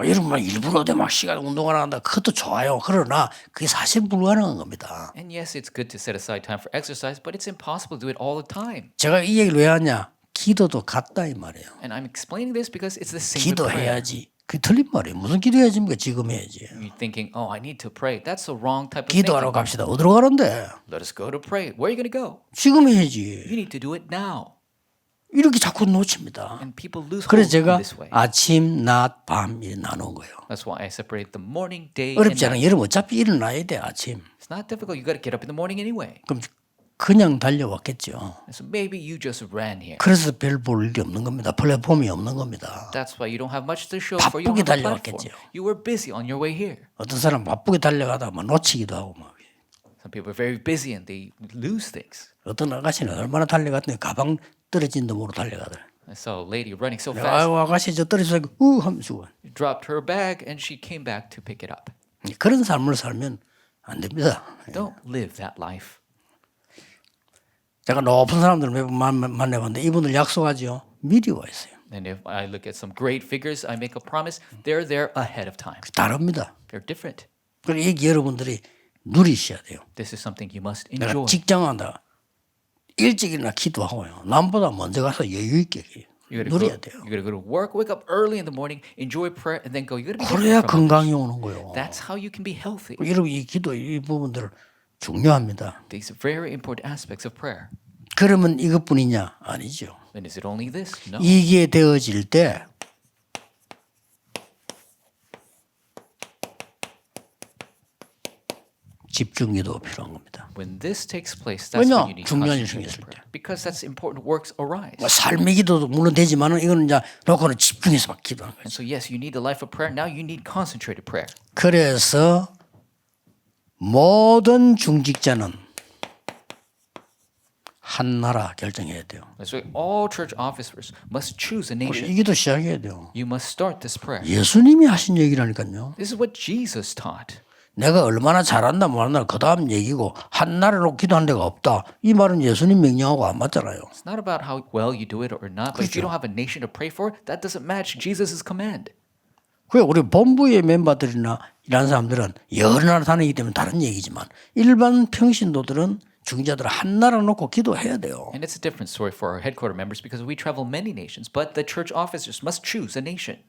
여러분 일부러 막 시간 운동을 한다. 그것도 좋아요. 그러나 그게 사실 불가능한 겁니다. And yes, it's good to set aside time for exercise, but it's impossible to do it all the time. 제가 이 얘기를 왜 하냐? 기도도 같다 이 말이에요. And I'm explaining this because it's the same with prayer. 기도해야지. 그게 틀린 말이에요. 무슨 기도해야지입니까? 지금 해야지. You're thinking, oh, I need to pray. That's the wrong type of 기도하러 thinking. 갑시다. 어디로 가는데? Let us go to pray. Where are you going to go? 지금 해야지. You need to do it now. 이렇게 자꾸 놓칩니다. And people lose 그래서 hope in 제가 this way. 아침, 낮, 밤 이렇게 나눈 거예요. That's why I separate the morning, day, and 어렵지 night. 않아요. 여러분 어차피 일어나야 돼 아침. It's not difficult. You got to get up in the morning anyway. 그럼 그냥 달려왔겠죠. So maybe you just ran here. 그래서 별 볼 일이 없는 겁니다. 플랫폼이 없는 겁니다. That's why you don't have much to show for. You 바쁘게 don't have a platform. 달려왔겠죠. You were busy on your way here. 어떤 사람 바쁘게 달려가다가 막 놓치기도 하고 막. Some people are very busy and they lose things. 어떤 아가씨는 얼마나 달려갔더니 가방 떨어진도 모르고 달려가더라. I saw a lady running so fast. 아이고 아가씨 저 떨어져서 하면서 Dropped her bag and she came back to pick it up. 그런 삶을 살면 안 됩니다. Don't live that life. 제가 높은 사람들 몇 번 만나봤는데 이분들 약속하죠. 미리 와 있어요. And if I look at some great figures, I make a promise, they're there ahead of time. 다릅니다. They're different. 그래서 이 여러분들이 누리셔야 돼요. This is something you must 내가 enjoy. 직장한다. 일찍이나 기도하고요. 남보다 먼저 가서 여유 있게 누려야 돼요. You gotta go to work, wake up early in the morning, enjoy prayer, and then go. You gotta be 그래야 different from 건강이 others. 오는 거예요. That's how you can be healthy. 여러분 이 기도 이 부분들 중요합니다. These are very important aspects of prayer. 그러면 이것뿐이냐? 아니죠. And is it only this? No. 이게 되어질 때 집중기도 필요한 겁니다. When this takes place, that's 왜냐? when you need 중요한 일이 concentrated 생겼을 prayer. Because that's important works arise. 삶의 기도도 물론 되지만은 이거는 이제 놓고는 집중해서 막 기도하는 거죠. And so yes, you need the life of prayer. Now you need concentrated prayer. 그래서 모든 중직자는 한 나라 결정해야 돼요. That's why all church officers must choose a nation. 이 기도 시작해야 돼요. You must start this prayer. 예수님이 하신 얘기라니까요. This is what Jesus taught. 내가 얼마나 잘한다 못한다 그 다음 얘기고 한 나라로 기도한 데가 없다. 이 말은 예수님 명령하고 안 맞잖아요. It's not about how well you do it or not, but if you don't have a nation to pray for, that doesn't match Jesus' command. 그 우리 본부의 멤버들이나 이런 사람들은 여러 나라 다니기 때문에 다른 얘기지만 일반 평신도들은 중자들 한 나라 놓고 기도해야 돼요. And it's a different story for our headquarter members because we travel many nations, but the church officers must choose a nation.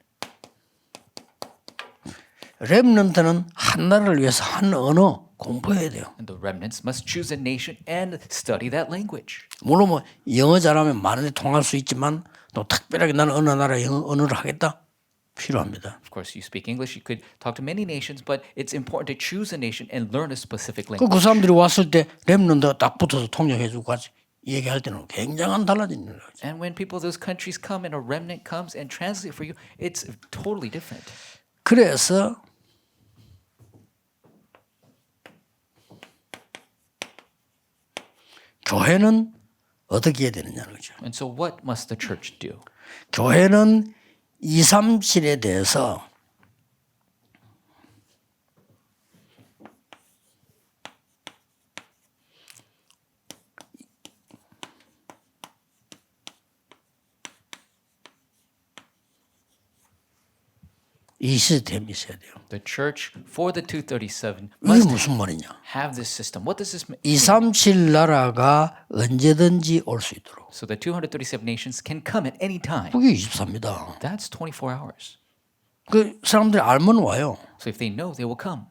렘넌트는 한 나라를 위해서 한 언어 공부해야 돼요. And the remnants must choose a nation and study that language. 물론 뭐 영어 잘하면 많은데 통할 수 있지만 또 특별하게 나는 어느 나라 영어 언어를 하겠다 필요합니다. Of course, you speak English, you could talk to many nations, but it's important to choose a nation and learn a specific 그 language. 사람들이 왔을 때 렘넌트가 딱 붙어서 통역해주고 같이 얘기할 때는 굉장한 달라지는 거죠. And when people of those countries come and a remnant comes and translate for you, it's totally different. 그래서 교회는 어떻게 해야 되느냐는 거죠. And so what must the church do? 교회는 237에 대해서 이 시스템이 있어야 돼요. The church for the 237 이게 must 무슨 말이냐? have this system. What does this mean? 237 나라가 언제든지 올 수 있도록. So the 237 nations can come at any time. 그게 24입니다. That's 24 hours. 그 사람들이 알면 와요. So if they know, they will come.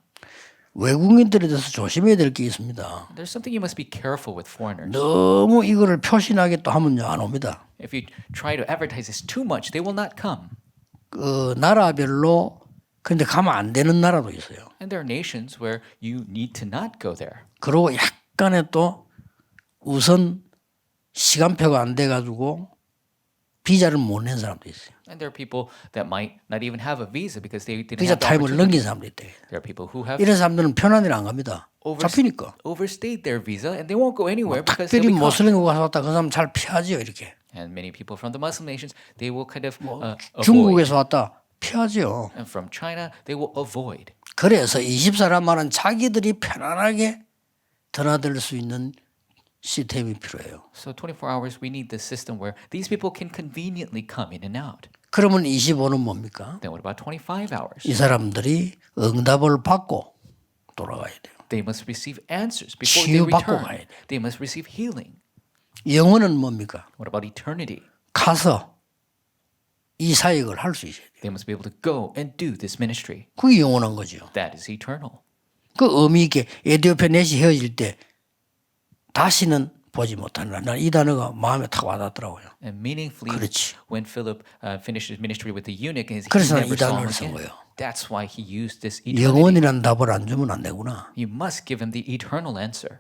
외국인들에 대해서 조심해야 될 게 있습니다. There's something you must be careful with foreigners. 너무 이거를 표신하게 또 하면요 안 옵니다. If you try to advertise this too much, they will not come. 그 나라별로 근데 가면 안 되는 나라도 있어요. And there are nations where you need to not go there. 그리고 약간의 또 우선 시간표가 안 돼 가지고 비자를 못 낸 사람도 있어요. And there are people that might not even have a visa because they didn't 비자 have the 타임을 넘긴 opportunity. 사람도 있대. There are people who have 이런 사람들은 편한 일 안 갑니다. 잡히니까. overstayed their visa and they won't go anywhere because they'll 특별히 be caught. 모슬림 가서 왔다 그 사람 잘 피하지요 이렇게. And many people from the Muslim nations, they will kind of avoid. 중국에서 왔다 피하지요. And from China, they will avoid. 그래서 24라마는 자기들이 편안하게 드나들 수 있는 시스템이 필요해요. So 24 hours, we need this system where these people can conveniently come in and out. 그러면 25는 뭡니까? Then what about 25 hours? 이 사람들이 응답을 받고 돌아가야 돼요. They must receive answers before they 치유받고 return. 가야 돼. They must receive healing. 영혼은 뭡니까? What about eternity? 가서 이 사역을 할 수 있어야 돼요. They must be able to go and do this ministry. 그게 영원한 거죠. That is eternal. 그 의미 있게 에디오피아 넷이 헤어질 때 다시는 보지 못하느라 난 이 단어가 마음에 탁 와닿더라고요. And meaningfully, 그렇지. when Philip finished his ministry with the eunuch, he 그래서 never 이 saw him 단어를 쓴 again. 거예요. That's why he used this eternity. 영원이란 답을 안 주면 안 되구나. You must give him the eternal answer.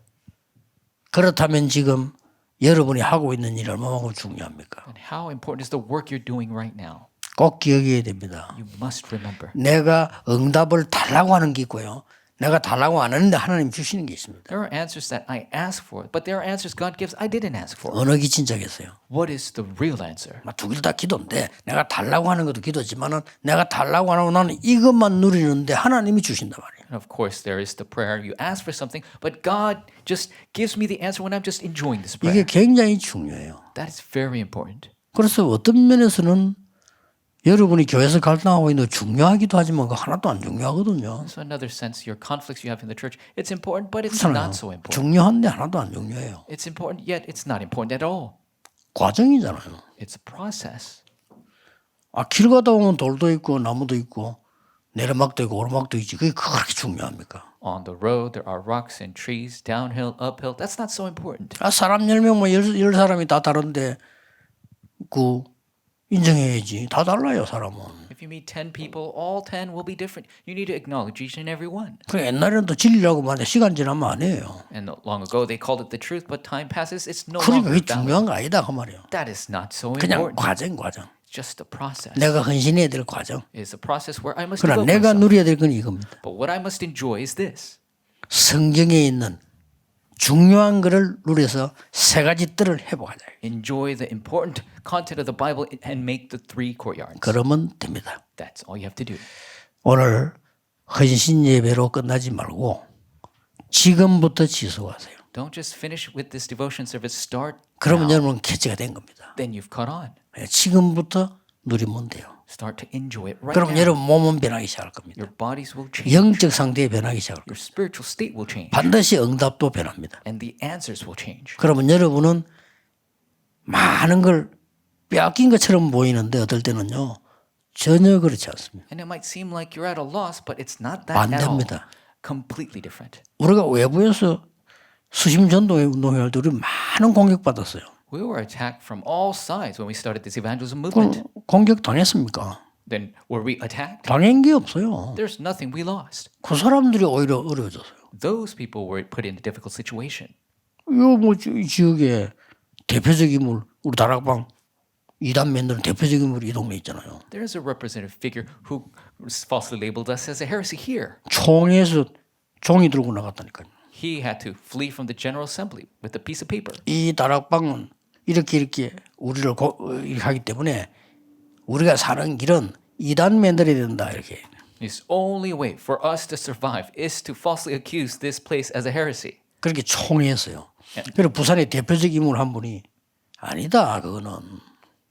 그렇다면 지금 여러분이 하고 있는 일이 얼마만큼 중요합니까? And how important is the work you're doing right now? 꼭 기억해야 됩니다. You must remember. 내가 응답을 달라고 하는 게 있고요. 내가 달라고 안 하는데 하나님 주시는 게 있습니다. There are answers that I ask for, but there are answers God gives I didn't ask for. 어느 게 진짜겠어요? What is the real answer? 두 개 다 기도인데 내가 달라고 하는 것도 기도지만은 내가 달라고 안 하고 나는 이것만 누리는데 하나님이 주신단 말이에요. And of course, there is the prayer. You ask for something, but God just gives me the answer when I'm just enjoying this prayer. 이게 굉장히 중요해요. That is very important. 그래서 어떤 면에서는 여러분이 교회에서 갈등하고 있는 거 중요하기도 하지만 그 하나도 안 중요하거든요. So in another sense, your conflicts you have in the church, it's important, but it's not so important. 중요한데 하나도 안 중요해요. It's important, yet it's not important at all. 과정이잖아요. It's a process. 길 가다 보면 돌도 있고 나무도 있고 내리막도 있고 오르막도 있지. 그게 그렇게 중요합니까? On the road, there are rocks and trees, downhill, uphill. That's not so important. 사람 10명만 10사람이 다 다른데 인정해야지. 다 달라요, 사람은. If you meet 10 people, all 10 will be different. You need to acknowledge each and every one. 옛날에는 또 진리라고 말하는데 시간 지나면 안 해요. And long ago, they called it the truth, but time passes, it's no 그러니까 longer 그게 valid. 중요한 거 아니다 그 말이에요. That is not so 그냥 important. 과정. Just a process. 내가 헌신해야 될 과정. It's a process where I must 그러나 devote 내가 myself. 누려야 될 건 이겁니다. But what I must enjoy is this. 성경에 있는 중요한 것을 누려서 세 가지 뜰을 회복하자. Enjoy the important content of the Bible and make the 3 courtyards. 그러면 됩니다. That's all you have to do. 오늘 헌신 예배로 끝나지 말고 지금부터 지속하세요. Don't just finish with this devotion service. Start 그러면 now. 여러분 캐치가 된 겁니다. Then you've caught on. 지금부터 누리면 돼요. Start to enjoy it right 그러면 now. 여러분 몸은 변하기 시작할 겁니다. Your bodies will change. 영적 상태에 변하기 시작할 Your 겁니다. spiritual state will change. 반드시 응답도 변합니다. And the answers will change. 그러면 여러분은 많은 걸 빼앗긴 것처럼 보이는데 어떨 때는요. 전혀 그렇지 않습니다. And it might seem like you're at a loss, but it's not that at all. 반대입니다. Completely different. 우리가 외부에서 수심 전도회 운동회할 때 우리 많은 공격받았어요. We were attacked from all sides when we started this evangelism 그럼 movement. 공격 당했습니까? Then were we attacked? 당한 게 없어요. There's nothing we lost. 그 사람들이 오히려 어려워졌어요. Those people were put in a difficult situation. 이 지역에 대표적인 인물 우리 다락방 이단 맨들은 대표적인 인물이 이 동네 있잖아요. There's a representative figure who falsely labeled us as a heresy here. 총에서 종이 들고 나갔다니까요. He had to flee from the General Assembly with a piece of paper. 이 다락방은 이렇게 우리를 이렇게 하기 때문에 우리가 사는 길은 이단 맨들이 된다 이렇게. His only way for us to survive is to falsely accuse this place as a heresy. 그렇게 총회했어요. 그래서 부산의 대표적인 인물 한 분이 아니다 그거는.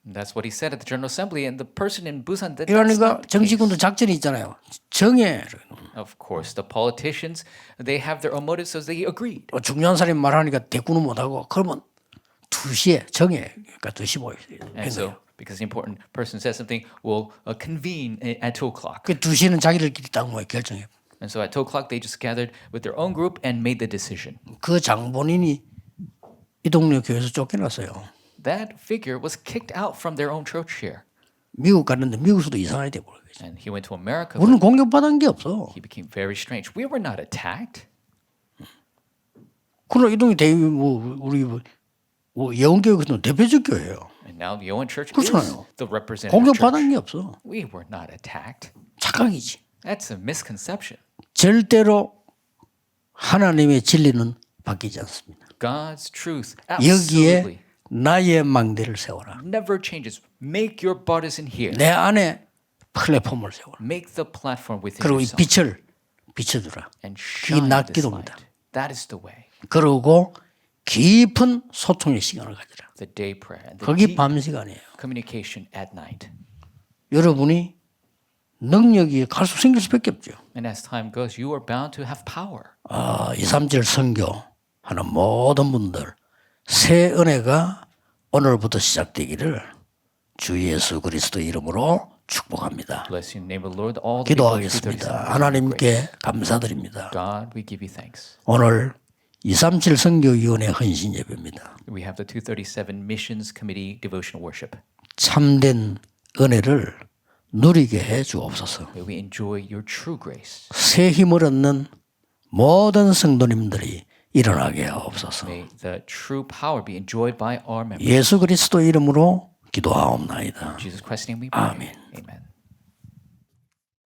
That's what he said at the General Assembly, and the person in Busan that. 그러니까 정치군도 작전이 있잖아요. 정해. Of course, the politicians they have their own motives, so they agreed. 중요한 사람이 말하니까 대꾸는 못하고 그러면 2시에 정해. 그러니까 2시 모여. And so, because the important person says something, we'll convene at 2 o'clock. 그 2시는 자기들끼리 딱 모여 결정해. And so at 2 o'clock, they just gathered with their own group and made the decision. 그 장본인이 이 동네 교회에서 쫓겨났어요. That figure was kicked out from their own church here. 미국 갔는데 미국에서도 이상하게 돼버려요. And he went to America. 우리는 공격받은 게 없어. He became very strange. We were not attacked. 그러나 이 동네 우리 예원교회는 대표적 교회예요. And now the Owen Church 그렇잖아요. is the representative 공격받은 church. 게 없어. We were not attacked. 착각이지. That's a misconception. 절대로 하나님의 진리는 바뀌지 않습니다. God's truth 여기에 absolutely 나의 망대를 세워라. never changes. Make your partisan here. 내 안에 플랫폼을 세워라. Make the platform within 그리고 이 yourself. 빛을 비춰주라. And 그게 shine 낮 this 기도입니다. light. That is the way. 그리고 깊은 소통의 시간을 가지라. The day prayer and the 그게 deep 밤 시간이에요. communication at night. 여러분이 능력이 갈수록 생길 수밖에 없죠. And as time goes, you are bound to have power. 237 선교하는 모든 분들 새 은혜가 오늘부터 시작되기를 주 예수 그리스도 이름으로 축복합니다. Bless you in the name of the Lord. All the people of 237. 기도하겠습니다. 하나님께 감사드립니다. God, we give you thanks. 오늘 237 선교위원회 헌신 예배입니다. We have the 237 Missions Committee devotional worship. 참된 은혜를 누리게 해 주옵소서. May we enjoy your true grace. 새 힘을 얻는 모든 성도님들이 일어나게 하옵소서. May the true power be enjoyed by our members. 예수 그리스도 이름으로 기도하옵나이다. In Jesus Christ's name we pray. 아멘. Amen.